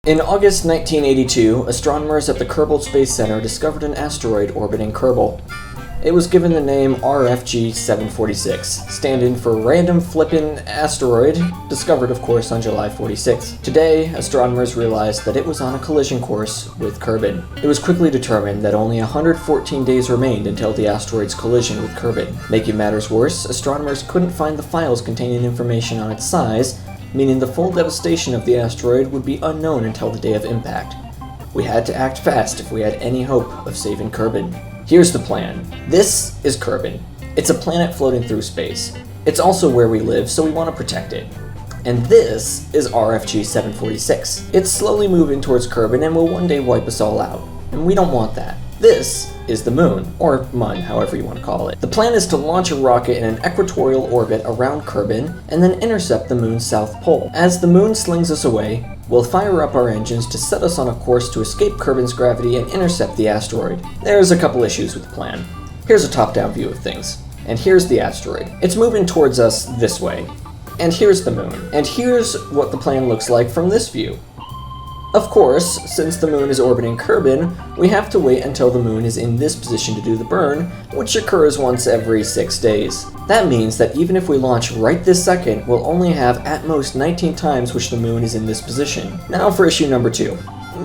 In August 1982, astronomers at the Kerbal Space Center discovered an asteroid orbiting Kerbol. It was given the name RFG 746, stand-in for Random Flippin' Asteroid, discovered of course on July 46. Today, astronomers realized that it was on a collision course with Corbyn. It was quickly determined that only 114 days remained until the asteroid's collision with Corbyn. Making matters worse, astronomers couldn't find the files containing information on its size, meaning the full devastation of the asteroid would be unknown until the day of impact. We had to act fast if we had any hope of saving Corbyn. Here's the plan. This is Kerbin. It's a planet floating through space. It's also where we live, so we want to protect it. And this is RFG 746. It's slowly moving towards Kerbin and will one day wipe us all out. And we don't want that. This is the moon, or Mun, however you want to call it. The plan is to launch a rocket in an equatorial orbit around Kerbin and then intercept the moon's south pole. As the moon slings us away, we'll fire up our engines to set us on a course to escape Kerbin's gravity and intercept the asteroid. There's a couple issues with the plan. Here's a top-down view of things. And here's the asteroid. It's moving towards us this way. And here's the moon. And here's what the plan looks like from this view. Of course, since the moon is orbiting Kerbin, we have to wait until the moon is in this position to do the burn, which occurs once every 6 days. That means that even if we launch right this second, we'll only have at most 19 times which the moon is in this position. Now for issue number 2.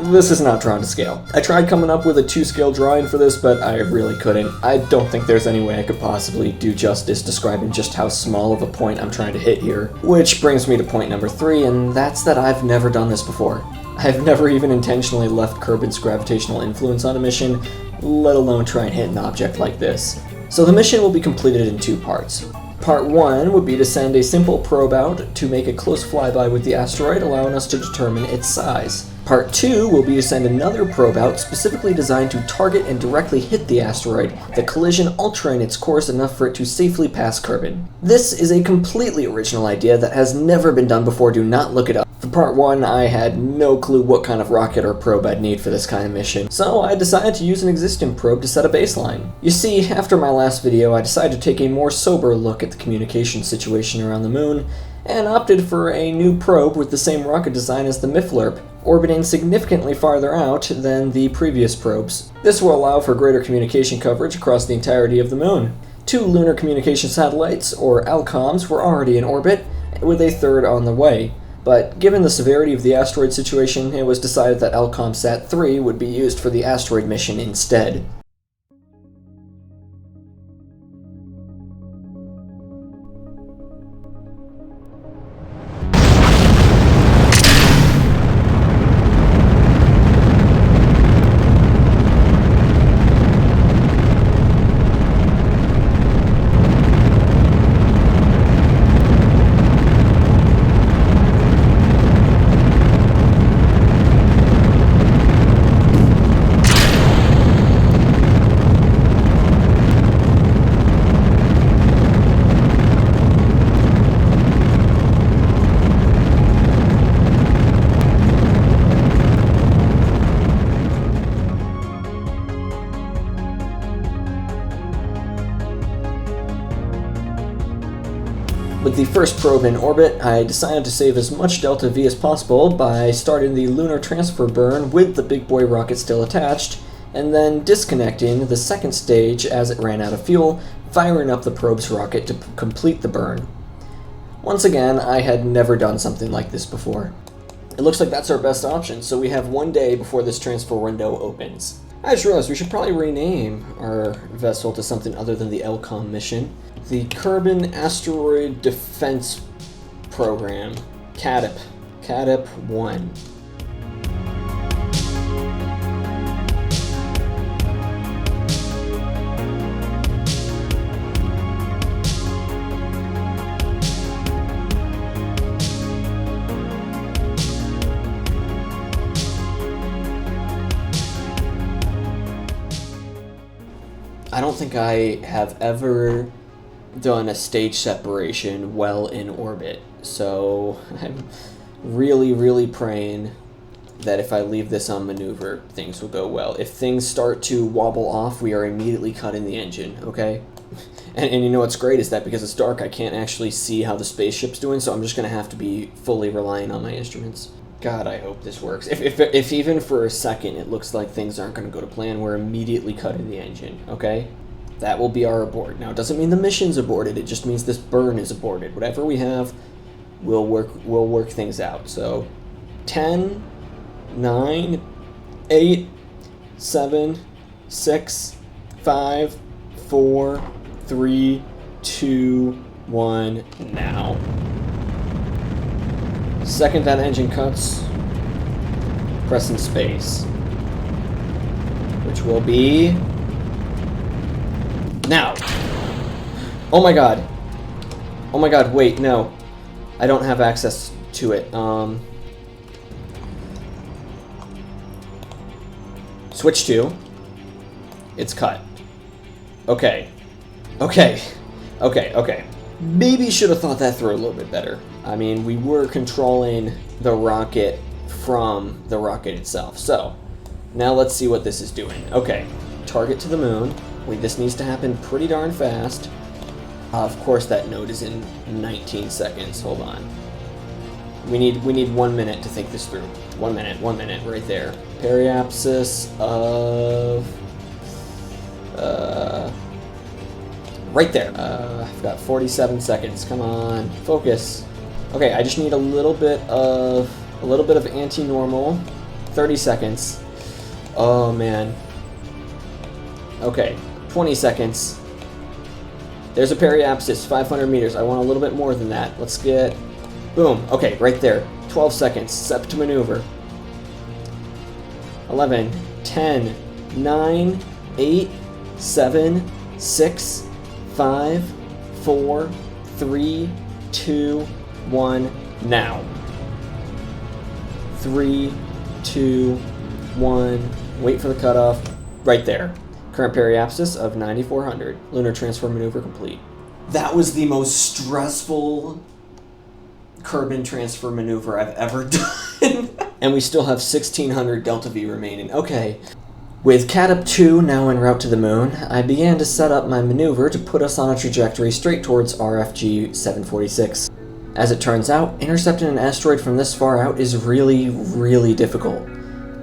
This is not drawn to scale. I tried coming up with a 2-scale drawing for this, but I really couldn't. I don't think there's any way I could possibly do justice describing just how small of a point I'm trying to hit here. Which brings me to point number 3, and that's that I've never done this before. I've never even intentionally left Kerbin's gravitational influence on a mission, let alone try and hit an object like this. So the mission will be completed in 2 parts. Part 1 would be to send a simple probe out to make a close flyby with the asteroid, allowing us to determine its size. Part 2 will be to send another probe out specifically designed to target and directly hit the asteroid, the collision altering its course enough for it to safely pass Kerbin. This is a completely original idea that has never been done before, do not look it up. For part 1, I had no clue what kind of rocket or probe I'd need for this kind of mission, so I decided to use an existing probe to set a baseline. You see, after my last video, I decided to take a more sober look at the communication situation around the moon, and opted for a new probe with the same rocket design as the MIFLERP, orbiting significantly farther out than the previous probes. This will allow for greater communication coverage across the entirety of the moon. 2 lunar communication satellites, or ALCOMs, were already in orbit, with a third on the way. But given the severity of the asteroid situation, it was decided that ALCOMSat 3 would be used for the asteroid mission instead. With the first probe in orbit, I decided to save as much delta V as possible by starting the lunar transfer burn with the big boy rocket still attached, and then disconnecting the second stage as it ran out of fuel, firing up the probe's rocket to complete the burn. Once again, I had never done something like this before. It looks like that's our best option, so we have 1 day before this transfer window opens. I just realized we should probably rename our vessel to something other than the ELCOM mission. The Kerbin Asteroid Defense Program, CADIP 1. I don't think I have ever done a stage separation well in orbit, so I'm really praying that if I leave this on maneuver, things will go well. If things start to wobble off, we are immediately cutting the engine, okay? And you know what's great is that because it's dark, I can't actually see how the spaceship's doing, so I'm just going to have to be fully relying on my instruments. God, I hope this works. If even for a second it looks like things aren't going to go to plan, we're immediately cutting the engine, okay? That will be our abort. Now, it doesn't mean the mission's aborted, it just means this burn is aborted. Whatever we have, we'll work things out. So, 10, 9, 8, 7, 6, 5, 4, 3, 2, 1, now. Second that engine cuts, pressing space, which will be now. Oh my god. Oh my god, wait, no. I don't have access to it. Switch to. It's cut. Okay. Okay. Okay, okay. Maybe should have thought that through a little bit better. I mean, we were controlling the rocket from the rocket itself. So, now let's see what this is doing. Okay, target to the moon. This needs to happen pretty darn fast. Of course, that node is in 19 seconds. Hold on. We need 1 minute to think this through. 1 minute, right there. Periapsis of... right there. I've got 47 seconds. Come on, focus. Okay, I just need a little bit of anti-normal. 30 seconds. Oh man. Okay, 20 seconds. There's a periapsis, 500 meters. I want a little bit more than that. Let's get... Boom. Okay, right there. 12 seconds. Set to maneuver. 11, 10, 9, 8, 7, 6, 5, 4, 3, 2, 1, now. 3, 2, 1, wait for the cutoff. Right there. Current periapsis of 9,400. Lunar transfer maneuver complete. That was the most stressful Kerbin transfer maneuver I've ever done. And we still have 1,600 Delta V remaining. Okay. With Cat 2 now en route to the moon, I began to set up my maneuver to put us on a trajectory straight towards RFG 746. As it turns out, intercepting an asteroid from this far out is really, really difficult.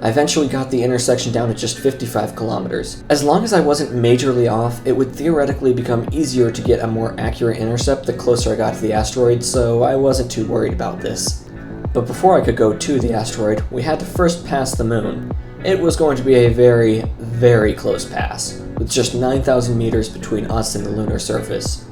I eventually got the intersection down to just 55 kilometers. As long as I wasn't majorly off, it would theoretically become easier to get a more accurate intercept the closer I got to the asteroid, so I wasn't too worried about this. But before I could go to the asteroid, we had to first pass the moon. It was going to be a very, very close pass, with just 9,000 meters between us and the lunar surface.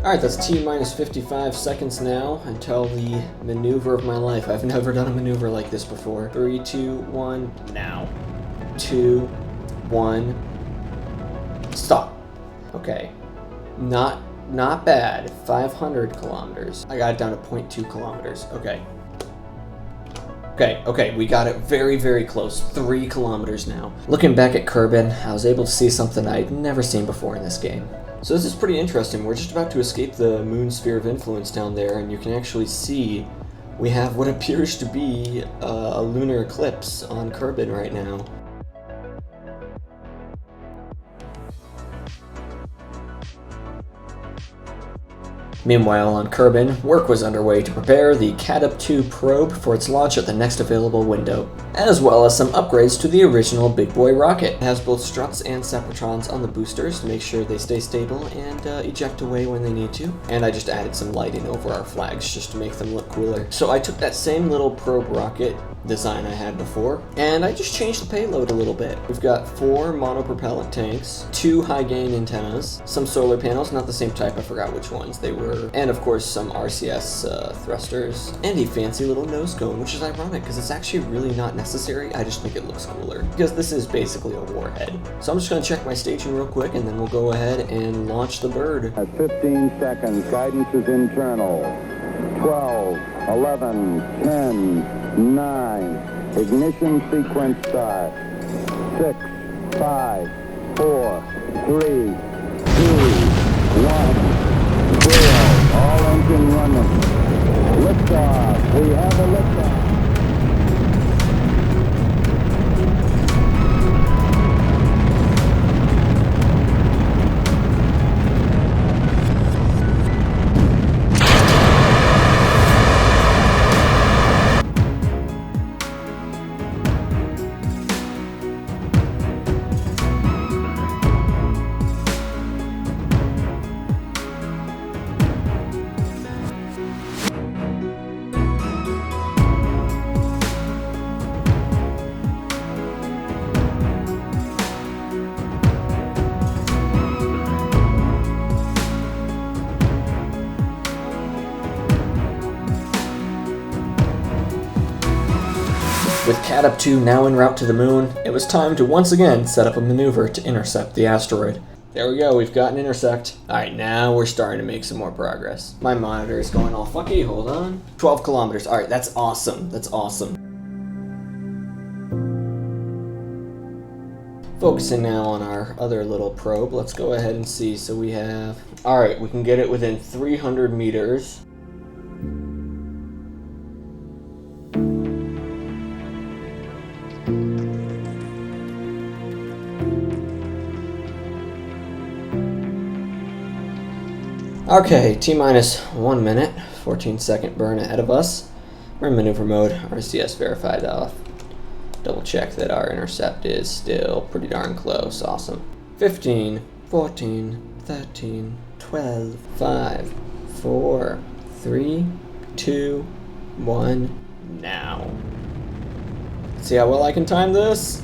Alright, that's T minus 55 seconds now until the maneuver of my life. I've never done a maneuver like this before. 3, 2, 1, now. 2, 1, stop. Okay. Not bad. 500 kilometers. I got it down to 0.2 kilometers. Okay. Okay, we got it very, very close. 3 kilometers now. Looking back at Kerbin, I was able to see something I'd never seen before in this game. So this is pretty interesting. We're just about to escape the moon sphere of influence down there, and you can actually see we have what appears to be a lunar eclipse on Kerbin right now. Meanwhile, on Kerbin, work was underway to prepare the Cat 2 probe for its launch at the next available window. as well as some upgrades to the original big boy rocket. It has both struts and separatrons on the boosters to make sure they stay stable and eject away when they need to. And I just added some lighting over our flags just to make them look cooler. So I took that same little probe rocket design I had before, and I just changed the payload a little bit. We've got 4 monopropellant tanks, 2 high gain antennas, some solar panels, not the same type, I forgot which ones they were, and of course some RCS thrusters, and a fancy little nose cone, which is ironic because it's actually really not necessary. I just think it looks cooler because this is basically a warhead. So I'm just going to check my staging real quick and then we'll go ahead and launch the bird. At 15 seconds, guidance is internal. 12, 11, 10, 9, ignition sequence start. 6, 5, 4, 3, 2, 1, 0. All engine running. Liftoff. We have a liftoff. With Cat Up 2 now en route to the moon, it was time to once again set up a maneuver to intercept the asteroid. There we go, we've got an intersect. Alright, now we're starting to make some more progress. My monitor is going all funky, hold on. 12 kilometers, alright, that's awesome, that's awesome. Focusing now on our other little probe, let's go ahead and see. So we have, alright, we can get it within 300 meters. Okay, T-minus 1 minute, 14-second burn ahead of us. We're in maneuver mode, RCS verified off. Double check that our intercept is still pretty darn close, awesome. 15, 14, 13, 12, 5, 4, 3, 2, 1, now. See how well I can time this?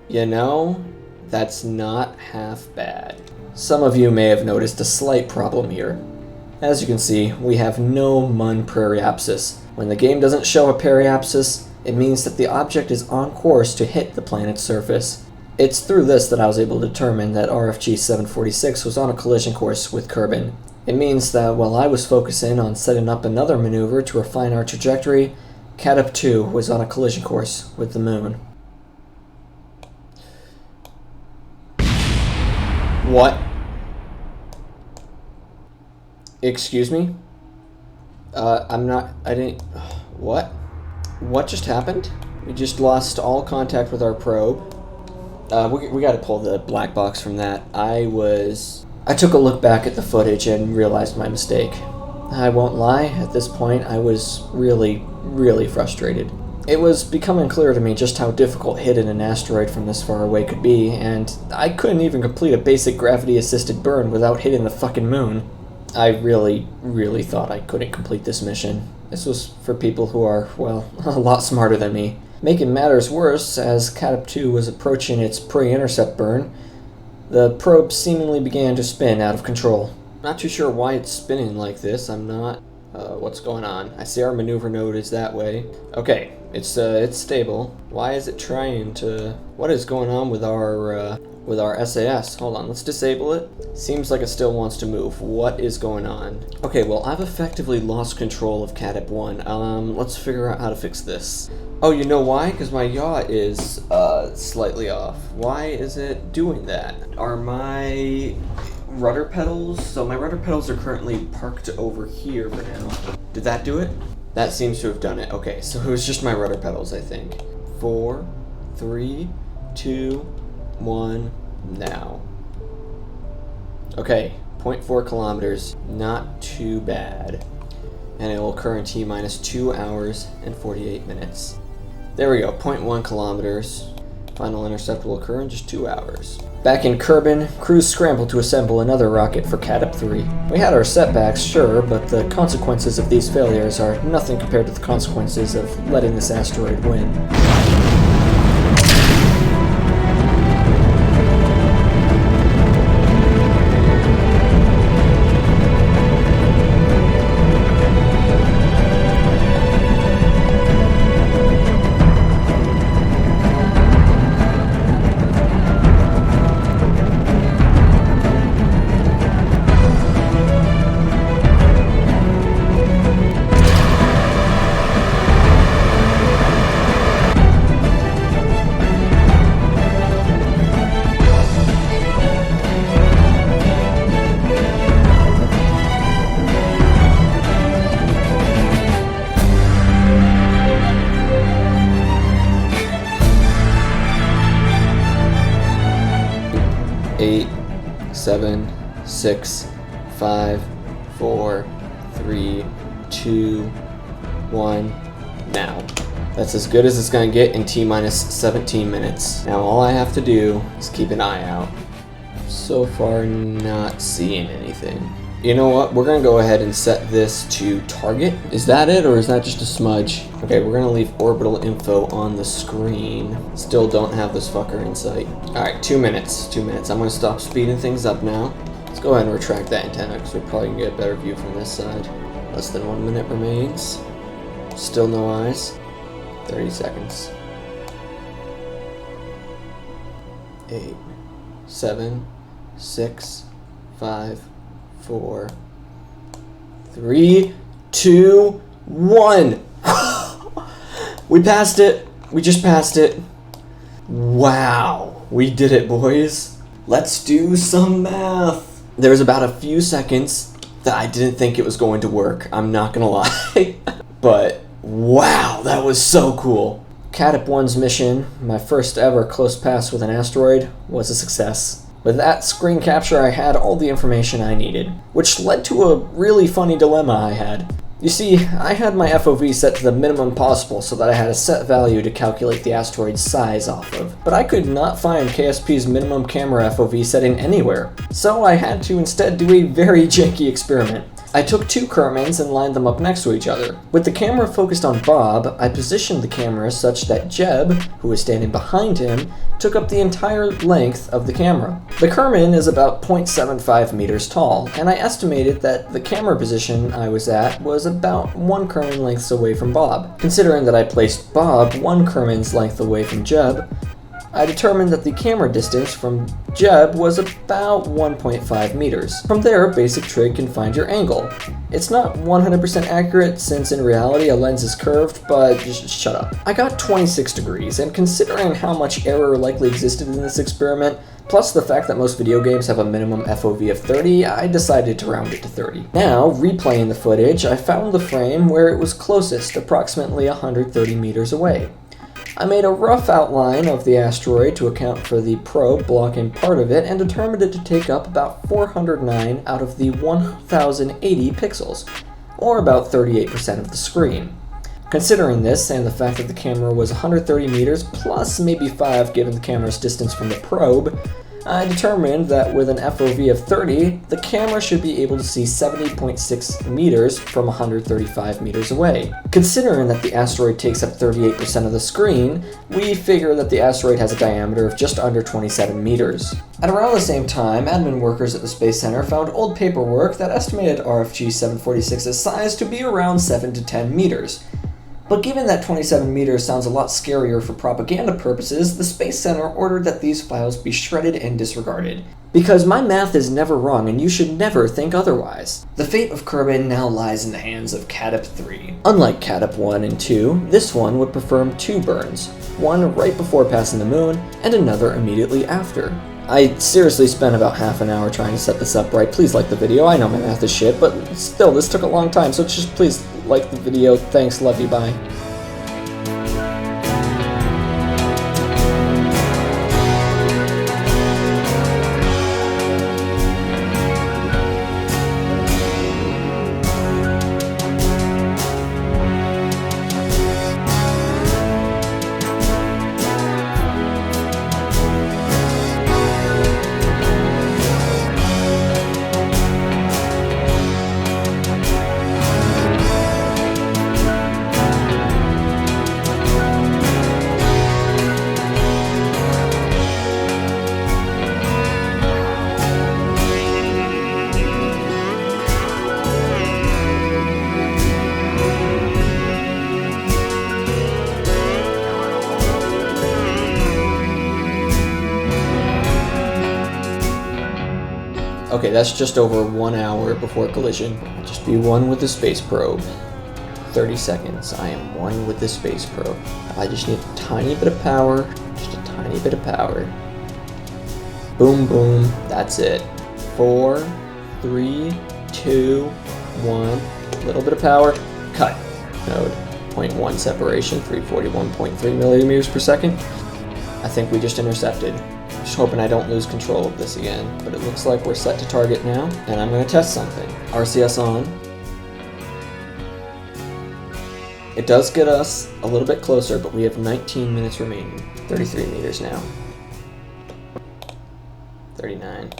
You know, that's not half bad. Some of you may have noticed a slight problem here. As you can see, we have no MUN periapsis. When the game doesn't show a periapsis, it means that the object is on course to hit the planet's surface. It's through this that I was able to determine that RFG 746 was on a collision course with Kerbin. It means that while I was focusing on setting up another maneuver to refine our trajectory, Cat Up 2 was on a collision course with the moon. What? Excuse me? What? What just happened? We just lost all contact with our probe. We gotta pull the black box from that. I took a look back at the footage and realized my mistake. I won't lie, at this point I was really, really frustrated. It was becoming clear to me just how difficult hitting an asteroid from this far away could be, and I couldn't even complete a basic gravity-assisted burn without hitting the fucking moon. I really, really thought I couldn't complete this mission. This was for people who are, well, a lot smarter than me. Making matters worse, as Cat Up 2 was approaching its pre-intercept burn, the probe seemingly began to spin out of control. Not too sure why it's spinning like this, I'm not. What's going on? I see our maneuver node is that way. Okay, it's stable. Why is it trying to... What is going on with our SAS? Hold on, let's disable it. Seems like it still wants to move. What is going on? Okay, well, I've effectively lost control of Cat Up 1. Let's figure out how to fix this. Oh, you know why? Because my yaw is slightly off. Why is it doing that? Are my rudder pedals... So my rudder pedals are currently parked over here for now. Did that do it? That seems to have done it. Okay, so it was just my rudder pedals, I think. 4, 3, 2, 1, now. Okay, 0.4 kilometers, not too bad. And it will occur in T-minus 2 hours and 48 minutes. There we go, 0.1 kilometers. Final intercept will occur in just 2 hours. Back in Kerbin, crews scrambled to assemble another rocket for Cadep 3. We had our setbacks, sure, but the consequences of these failures are nothing compared to the consequences of letting this asteroid win. Eight, 7, 6, 5, 4, 3, 2, 1, now. That's as good as it's gonna get in T-minus 17 minutes. Now all I have to do is keep an eye out. So far, not seeing anything. You know what, we're gonna go ahead and set this to target. Is that it, or is that just a smudge? Okay, we're gonna leave orbital info on the screen. Still don't have this fucker in sight. All right, 2 minutes, 2 minutes. I'm gonna stop speeding things up now. Let's go ahead and retract that antenna, because we're probably gonna get a better view from this side. Less than 1 minute remains. Still no eyes. 30 seconds. 8, 7, 6, 5, 4, 3, 2, 1. We passed it. We just passed it. Wow. We did it, boys. Let's do some math. There was about a few seconds that I didn't think it was going to work. I'm not gonna lie. But wow, that was so cool. Cadep 1's mission, my first ever close pass with an asteroid, was a success. With that screen capture, I had all the information I needed, which led to a really funny dilemma I had. You see, I had my FOV set to the minimum possible so that I had a set value to calculate the asteroid's size off of, but I could not find KSP's minimum camera FOV setting anywhere, so I had to instead do a very janky experiment. I took 2 Kerbins and lined them up next to each other. With the camera focused on Bob, I positioned the camera such that Jeb, who was standing behind him, took up the entire length of the camera. The Kerbin is about 0.75 meters tall, and I estimated that the camera position I was at was about 1 Kerbin lengths away from Bob. Considering that I placed Bob 1 Kerbin's length away from Jeb, I determined that the camera distance from Jeb was about 1.5 meters. From there, Basic Trig can find your angle. It's not 100% accurate since in reality a lens is curved, but just shut up. I got 26 degrees, and considering how much error likely existed in this experiment, plus the fact that most video games have a minimum FOV of 30, I decided to round it to 30. Now, replaying the footage, I found the frame where it was closest, approximately 130 meters away. I made a rough outline of the asteroid to account for the probe blocking part of it and determined it to take up about 409 out of the 1080 pixels, or about 38% of the screen. Considering this, and the fact that the camera was 130 meters plus maybe 5 given the camera's distance from the probe, I determined that with an FOV of 30, the camera should be able to see 70.6 meters from 135 meters away. Considering that the asteroid takes up 38% of the screen, we figure that the asteroid has a diameter of just under 27 meters. At around the same time, admin workers at the Space Center found old paperwork that estimated RFG 746's size to be around 7 to 10 meters. But given that 27 meters sounds a lot scarier for propaganda purposes, the Space Center ordered that these files be shredded and disregarded. Because my math is never wrong and you should never think otherwise. The fate of Kerbin now lies in the hands of Cadep 3. Unlike Cadep 1 and 2, this one would perform 2 burns, one right before passing the moon and another immediately after. I seriously spent about half an hour trying to set this up right. Please like the video. I know my math is shit, but still, this took a long time, so just please like the video. Thanks, love you, bye. Okay, that's just over 1 hour before collision. Just be one with the space probe. 30 seconds. I am one with the space probe. I just need a tiny bit of power. Just a tiny bit of power. Boom, boom. That's it. 4, 3, 2, 1. A little bit of power. Cut. Node. 0.1 separation. 341.3 millimeters per second. I think we just intercepted. Just hoping I don't lose control of this again. But it looks like we're set to target now. And I'm going to test something. RCS on. It does get us a little bit closer, but we have 19 minutes remaining. 33 meters now. 39.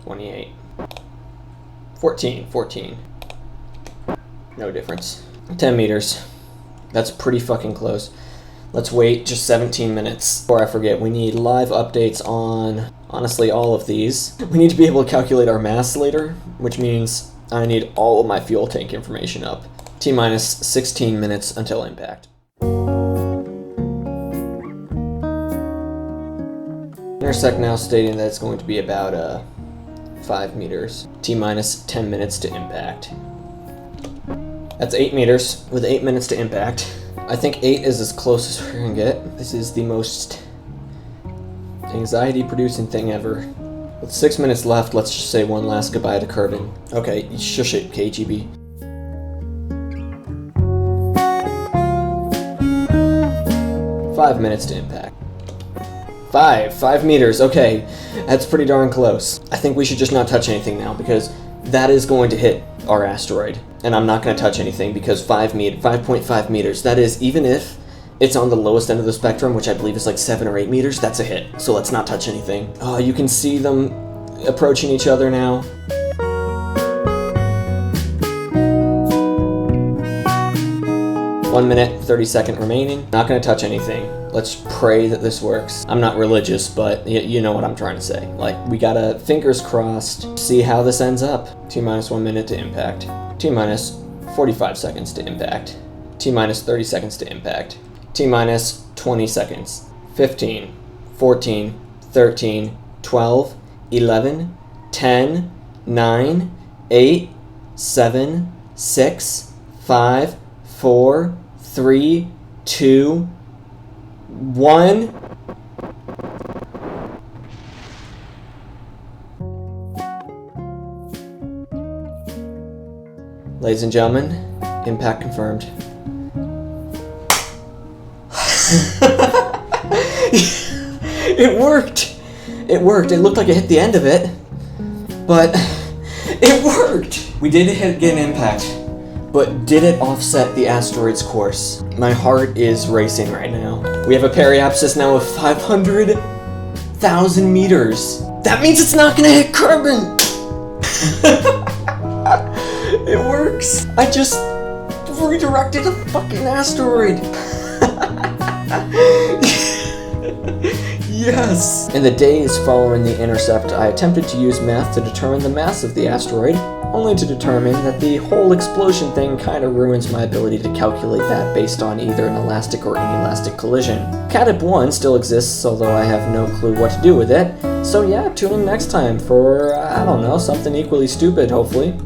28. 14. No difference. 10 meters. That's pretty fucking close. Let's wait just 17 minutes. Before I forget, we need live updates on, honestly, all of these. We need to be able to calculate our mass later, which means I need all of my fuel tank information up. T-minus 16 minutes until impact. Intersect now stating that it's going to be about 5 meters. T-minus 10 minutes to impact. That's 8 meters with 8 minutes to impact. I think 8 is as close as we're gonna get. This is the most anxiety-producing thing ever. With 6 minutes left, let's just say one last goodbye to Kerbin. Okay, shush it, KGB. 5 minutes to impact. 5 meters, okay. That's pretty darn close. I think we should just not touch anything now because that is going to hit our asteroid. And I'm not going to touch anything because 5.5 meters, that is, even if it's on the lowest end of the spectrum, which I believe is like 7 or 8 meters, that's a hit. So let's not touch anything. Oh, you can see them approaching each other now. One minute, 30-second remaining. Not going to touch anything. Let's pray that this works. I'm not religious, but you know what I'm trying to say. Like, we gotta, fingers crossed, see how this ends up. T-minus 1 minute to impact. T-minus 45 seconds to impact. T-minus 30 seconds to impact. T-minus 20 seconds. 15, 14, 13, 12, 11, 10, 9, 8, 7, 6, 5, 4, 3, 2, 1. Ladies and gentlemen, impact confirmed. It worked! It worked. It looked like it hit the end of it, but it worked! We did get an impact, but did it offset the asteroid's course? My heart is racing right now. We have a periapsis now of 500,000 meters. That means it's not gonna hit Kerbin! It works! I just redirected a fucking asteroid! Yes! In the days following the intercept, I attempted to use math to determine the mass of the asteroid, only to determine that the whole explosion thing kinda ruins my ability to calculate that based on either an elastic or inelastic collision. CADIP 1 still exists, although I have no clue what to do with it, so yeah, tune in next time for, I don't know, something equally stupid, hopefully.